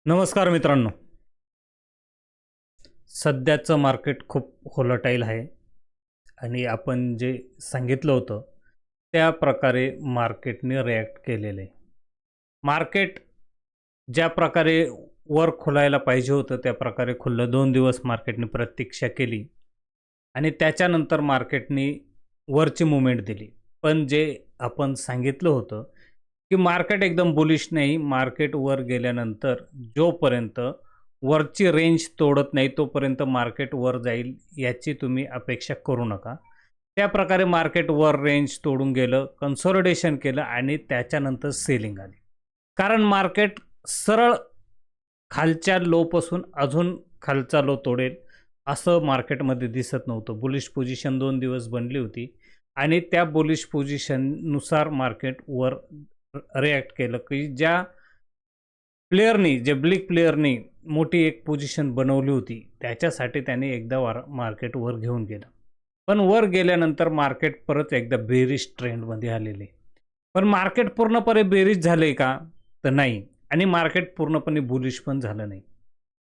नमस्कार मित्रांनो. सध्याचं मार्केट खूप व्होलटाईल आहे आणि आपण जे सांगितलं होतं त्या प्रकारे मार्केटने रिॲक्ट केलेलं आहे. मार्केट ज्या प्रकारे वर खुलायला पाहिजे होतं त्या प्रकारे खुललं. 2 दिवस मार्केटने प्रतीक्षा केली आणि त्याच्यानंतर मार्केटने वरची मूव्हमेंट दिली. पण जे आपण सांगितलं होतं की मार्केट एकदम बुलिश नाही. मार्केट वर गेल्यानंतर जोपर्यंत वरची रेंज तोडत नाही तोपर्यंत मार्केट वर जाईल याची तुम्ही अपेक्षा करू नका. त्या प्रकारे मार्केट वर रेंज तोडून गेलं, कन्सॉलिडेशन केलं आणि त्याच्यानंतर सेलिंग आली. कारण मार्केट सरळ खालच्या लोपासून अजून खालचा लो तोडेल असं मार्केटमध्ये दिसत नव्हतं. बुलिश पोझिशन 2 दिवस बनली होती आणि त्या बुलिश पोझिशननुसार मार्केट वर रिॲक्ट केलं की ज्या प्लेयरनी जे ब्लिक प्लेयरनी मोठी एक पोझिशन बनवली होती त्याच्यासाठी त्याने एकदा मार्केट वर घेऊन गेलं. पण वर गेल्यानंतर मार्केट परत एकदा बेरिश ट्रेंडमध्ये आलेले. पण मार्केट पूर्णपणे बेरिश झाले का तर नाही आणि मार्केट पूर्णपणे बुलिश पण झालं नाही.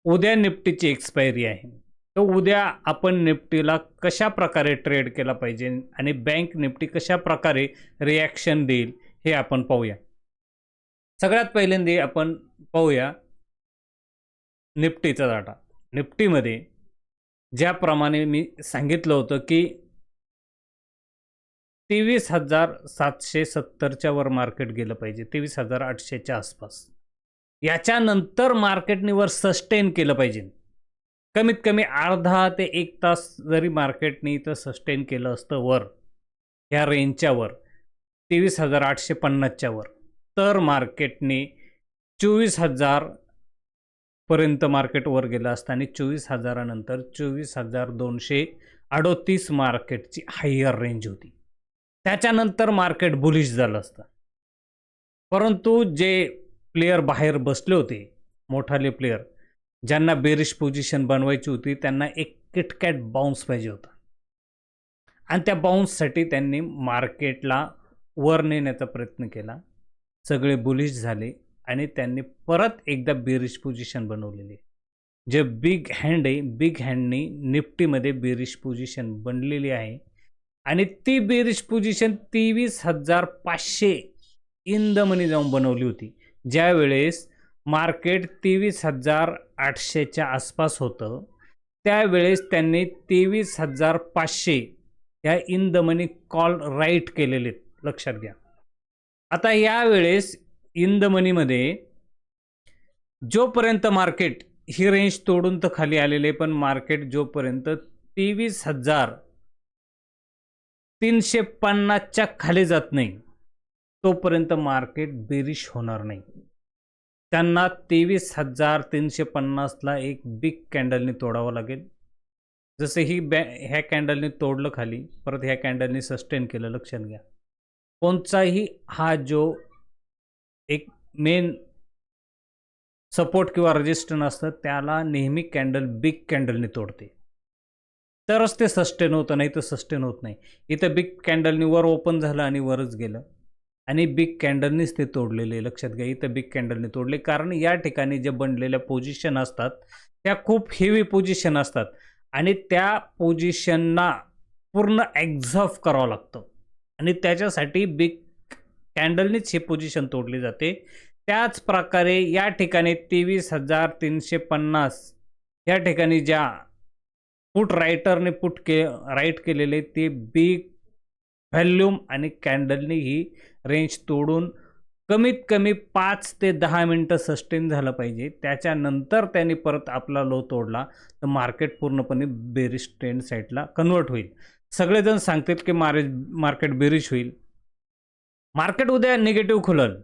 उद्या निफ्टीची एक्सपायरी आहे. तर उद्या आपण निफ्टीला कशा प्रकारे ट्रेड केला पाहिजे आणि बँक निफ्टी कशा प्रकारे रिॲक्शन देईल हे आपण पाहूया. सगळ्यात पहिल्यांदा आपण पाहूया निफ्टीचा डाटा. निफ्टीमध्ये ज्याप्रमाणे मी सांगितलं होतं की 23,770च्या वर मार्केट गेलं पाहिजे, 23,800च्या आसपास. याच्यानंतर मार्केटने वर सस्टेन केलं पाहिजे. कमीत कमी अर्धा ते 1 तास जरी मार्केटने इथं सस्टेन केलं असतं वर ह्या रेंजच्या वर 23,850च्या वर, तर मार्केटने 24,000 पर्यंत मार्केट वर गेलं असतं आणि 24,000 नंतर 24,238 मार्केटची हायर रेंज होती. त्याच्यानंतर मार्केट बुलिश झालं असतं. परंतु जे प्लेयर बाहेर बसले होते, मोठाले प्लेयर ज्यांना बेरिश पोझिशन बनवायची होती त्यांना एक किटकॅट बाउन्स पाहिजे होता आणि त्या बाउन्ससाठी त्यांनी मार्केटला वर नेण्याचा प्रयत्न केला. सगळे बुलिश झाले आणि त्यांनी परत एकदा बेरिश पोझिशन बनवलेली. जे बिग हँड आहे, बिग हँडनी निफ्टीमध्ये बेरिश पोझिशन बनलेली आहे आणि ती बेरिश पोझिशन 23,500 इन द मनी जाऊन बनवली होती. ज्यावेळेस मार्केट 23,800च्या आसपास होतं त्यावेळेस त्यांनी 23,500 या in the money call write केलेले, लक्षात घ्या. आता यावेळेस इन द मनीमध्ये जोपर्यंत मार्केट ही रेंज तोडून तर खाली आलेले, पण मार्केट जोपर्यंत 23,350च्या खाली जात नाही तोपर्यंत मार्केट बेरिश होणार नाही. त्यांना 23,350ला एक बिग कॅन्डलने तोडावं लागेल. जसं ह्या कॅन्डलने तोडलं खाली, परत ह्या कॅन्डलने सस्टेन केलं. लक्षात घ्या, कोणताही हा जो एक मेन सपोर्ट किंवा रेजिस्टन्स असतं त्याला नेहमी कॅन्डल बिग कॅन्डलने तोडते तरच ते सस्टेन होतं, नाही तर सस्टेन होत नाही. इथं बिग कॅन्डलने वर ओपन झालं आणि वरच गेलं आणि बिग कॅन्डलनीच ते तोडलेले. लक्षात घ्या, इथं बिग कॅन्डलने तोडले कारण या ठिकाणी जे बनलेल्या पोझिशन असतात त्या खूप हेवी पोझिशन असतात आणि त्या पोझिशनना पूर्ण एक्झॉफ करावं लागतं आणि त्याच्यासाठी बिग कॅन्डलनीच हे पोझिशन तोडली जाते. त्याच प्रकारे या ठिकाणी 23,350 या ठिकाणी ज्या पुट रायटरने राईट केलेले ते बिग व्हॅल्यूम आणि कॅन्डलने ही रेंज तोडून कमीत कमी 5 ते 10 मिनटं सस्टेन झालं पाहिजे. त्याच्यानंतर त्यांनी परत आपला लो तोडला तर मार्केट पूर्णपणे बेरिश ट्रेंड साईडला कन्वर्ट होईल. सगळेजण सांगतात की मार्केट बेरिश होईल. मार्केट उद्या निगेटिव्ह खुलल.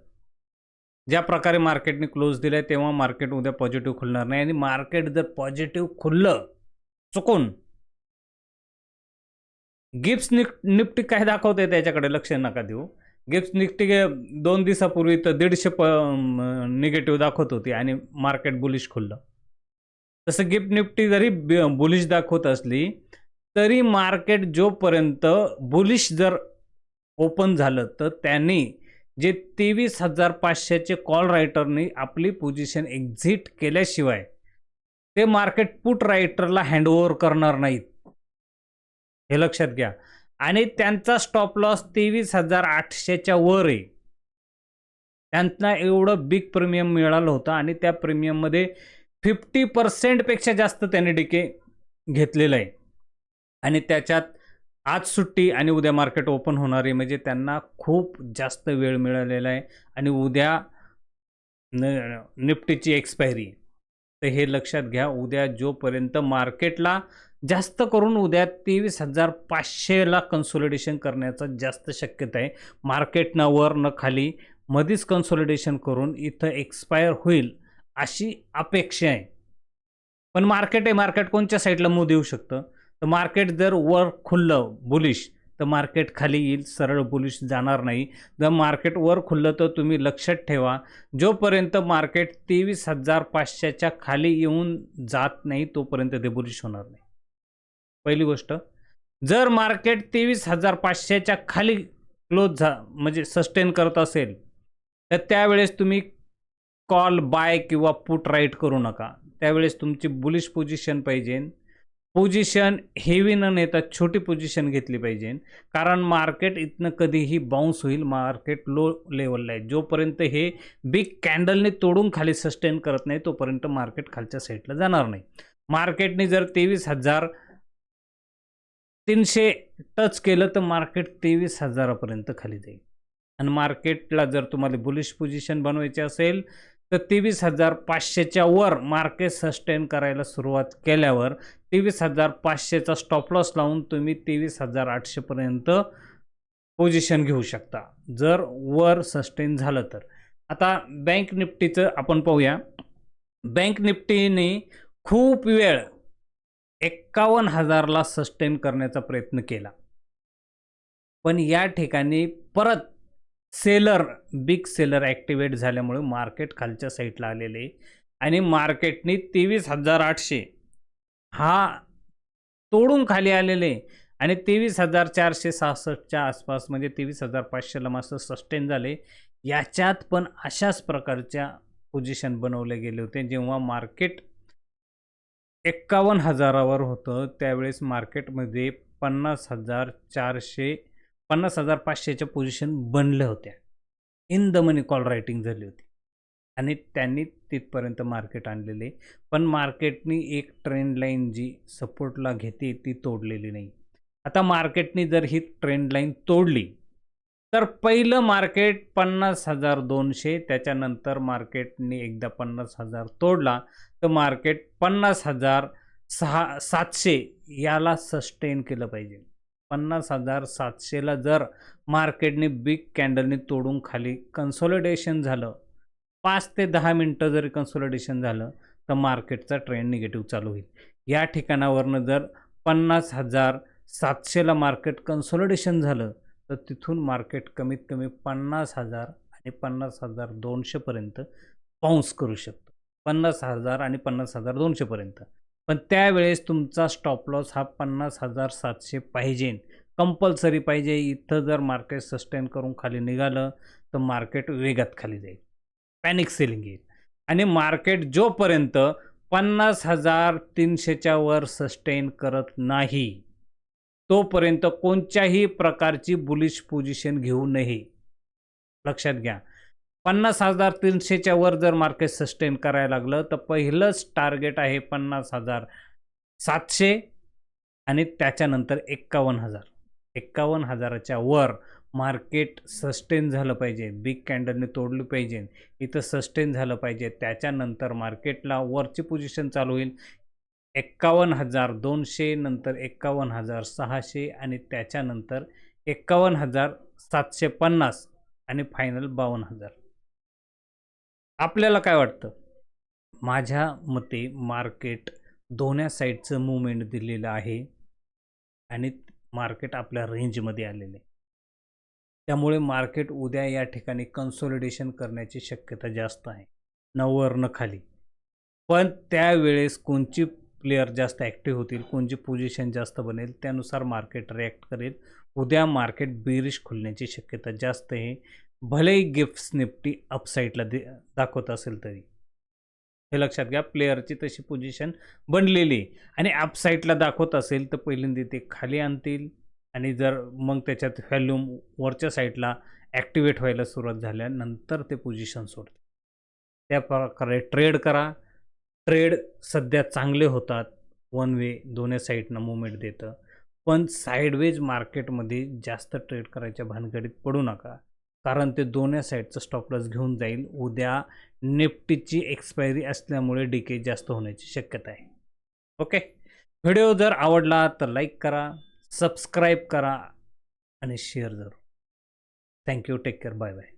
ज्या प्रकारे मार्केटने क्लोज दिलाय तेव्हा मार्केट उद्या पॉझिटिव्ह खुलणार नाही आणि मार्केट जर पॉझिटिव्ह खुललं चुकून, गिब्स निफ्टी काय दाखवते त्याच्याकडे लक्ष नका देऊ. गिब्स निफ्टी 2 दिवसापूर्वी तर 150 निगेटिव्ह दाखवत होती आणि मार्केट बुलिश खुललं. तसं गिफ्ट निफ्टी जरी बुलिश दाखवत असली तरी मार्केट जोपर्यंत बुलिश जर ओपन झालं तर त्यांनी जे 23,500चे कॉल रायटरनी आपली पोझिशन एक्झिट केल्याशिवाय ते मार्केट पुट रायटरला हँडओव्हर करणार नाहीत, हे लक्षात घ्या. आणि त्यांचा स्टॉप लॉस 23,800च्या वर आहे. त्यांना एवढं बिग प्रीमियम मिळालं होतं आणि त्या प्रीमियममध्ये 50% पेक्षा जास्त त्यांनी डीके घेतलेलं आहे. आणि त्याच्यात आज सुट्टी आणि उद्या मार्केट ओपन होणार आहे, म्हणजे त्यांना खूप जास्त वेळ मिळालेला आहे. आणि उद्या निफ्टीची एक्सपायरी. तर हे लक्षात घ्या. उद्या जोपर्यंत मार्केटला जास्त करून उद्या 23,500ला कन्सोलिडेशन करण्याचा जास्त शक्यता आहे. मार्केट न वर न खाली मध्येच कन्सोलिडेशन करून इथं एक्सपायर होईल अशी अपेक्षा आहे. पण मार्केट आहे, मार्केट कोणत्या साईडला मूव्ह देऊ शकतं. तर मार्केट जर वर खुललं बुलिश तर मार्केट खाली येईल, सरळ बुलिश जाणार नाही. जर मार्केट वर खुललं तर तुम्ही लक्षात ठेवा, जोपर्यंत मार्केट 23,500च्या खाली येऊन जात नाही तोपर्यंत ते बुलिश होणार नाही. पहिली गोष्ट. जर मार्केट 23,500च्या खाली क्लोज म्हणजे सस्टेन करत असेल तर त्यावेळेस तुम्ही कॉल बाय किंवा पुट राईट करू नका. त्यावेळेस तुमची बुलिश पोझिशन पाहिजे. पोझिशन हेवी न नेता छोटी पोझिशन घेतली पाहिजे, कारण मार्केट इथनं कधीही बाउन्स होईल. मार्केट लो लेवलला आहे. जोपर्यंत हे बिग कॅन्डलने तोडून खाली सस्टेन करत नाही तोपर्यंत मार्केट खालच्या साईडला जाणार नाही. मार्केटने जर 23,300 टच केलं तर मार्केट 23,000पर्यंत खाली जाईल. आणि मार्केटला जर तुम्हाला बुलिश पोझिशन बनवायची असेल तर 23,500च्या वर मार्केट सस्टेन करायला सुरुवात केल्यावर 23,500चा स्टॉप लॉस लावून तुम्ही 23,800पर्यंत पोझिशन घेऊ शकता, जर वर सस्टेन झालं तर. आता बँक निफ्टीचं आपण पाहूया. बँक निफ्टीने खूप वेळ 51,000ला सस्टेन करण्याचा प्रयत्न केला, पण या ठिकाणी परत बिग सेलर ॲक्टिवेट झाल्यामुळे मार्केट खालच्या साईडला आलेले आणि मार्केटने 23,800 हा तोडून खाली आलेले आणि 23,466च्या आसपास म्हणजे 23,500ला मस्त सस्टेन झाले. याच्यात पण अशाच प्रकारच्या पोझिशन बनवले गेले होते. जेव्हा मार्केट 51,000वर होतं त्यावेळेस मार्केटमध्ये 50,500च्या पोझिशन बनल्या होत्या. In the money call writing झाली होती आणि त्यांनी तिथपर्यंत मार्केट आणलेले. पण मार्केटनी एक ट्रेंड लाईन जी सपोर्टला घेते ती तोडलेली नाही. आता मार्केटनी जर ही ट्रेंड लाईन तोडली तर पहिलं मार्केट 50,200, त्याच्यानंतर मार्केटने एकदा 50,000 तोडला तर मार्केट 50,700 याला सस्टेन केलं पाहिजे. 50,700ला जर मार्केटने बिग कॅन्डलने तोडून खाली कन्सोलिडेशन झालं, 5 ते 10 मिनटं जरी कन्सोलिडेशन झालं तर मार्केटचा ट्रेंड निगेटिव्ह चालू होईल. या ठिकाणावरनं जर 50,700ला मार्केट कन्सोलिडेशन झालं तर तिथून मार्केट कमीत कमी 50,000 आणि 50,200पर्यंत बाउन्स करू शकतो. 50,000 आणि 50,200पर्यंत. पण त्यावेळेस तुमचा स्टॉप लॉस हा 50,700 पाहिजे, कंपल्सरी पाहिजे. इथं जर मार्केट सस्टेन करून खाली निघालं तर मार्केट वेगात खाली जाईल, पॅनिक सेलिंग येईल. आणि मार्केट जोपर्यंत 50,300च्या वर सस्टेन करत नाही तोपर्यंत कोणत्याही प्रकारची बुलिश पोझिशन घेऊ नये. लक्षात घ्या. 50,300च्या वर जर मार्केट सस्टेन करायला लागलं तर पहिलंच टार्गेट आहे 50,700 आणि त्याच्यानंतर 51,000. 51,000च्या वर मार्केट सस्टेन झालं पाहिजे, बिग कॅन्डलने तोडली पाहिजे, इथं सस्टेन झालं पाहिजे. त्याच्यानंतर मार्केटला वरची पोझिशन चालू होईल 51,200, नंतर 51,600 आणि त्याच्यानंतर 51,750 आणि फायनल 52,000. आपल्याला काय वाटतं? माझ्या मते मार्केट दोन्ही साईडचं मूवमेंट दिलेलं आहे आणि मार्केट आपल्या रेंजमध्ये आलेलं आहे. त्यामुळे मार्केट उद्या या ठिकाणी कन्सोलिडेशन करण्याची शक्यता जास्त आहे, न वर न खाली. पण त्यावेळेस कोणची प्लेयर जास्त ॲक्टिव्ह होतील, कोणची पोझिशन जास्त बनेल त्यानुसार मार्केट रिॲक्ट करेल. उद्या मार्केट बेरिश खुलण्याची शक्यता जास्त आहे. भलेही गिफ्ट्स निफ्टी अपसाईडला दाखवत असेल तरी. हे लक्षात घ्या, प्लेयरची तशी पोझिशन बनलेली आहे आणि अपसाईडला दाखवत असेल तर पहिल्यांदा ते खाली आणतील आणि जर मग त्याच्यात व्हॅल्यूम वरच्या साईडला ॲक्टिवेट व्हायला सुरुवात झाल्यानंतर ते पोझिशन सोडतील. त्या प्रकारे ट्रेड करा. ट्रेड सध्या चांगले होतात. वन वे दोन्ही साईडनं मूवमेंट देतं. पण साईडवेज मार्केटमध्ये जास्त ट्रेड करायच्या भानगडीत पडू नका, कारण ते दोन्ही साईडचं स्टॉप लॉस घेऊन जाईल. उद्या निफ्टीची एक्सपायरी असल्यामुळे डीके जास्त होण्याची शक्यता आहे. ओके, व्हिडिओ जर आवडला तर लाईक करा, सबस्क्राईब करा आणि शेअर जरूर. Thank you. Take care. Bye bye.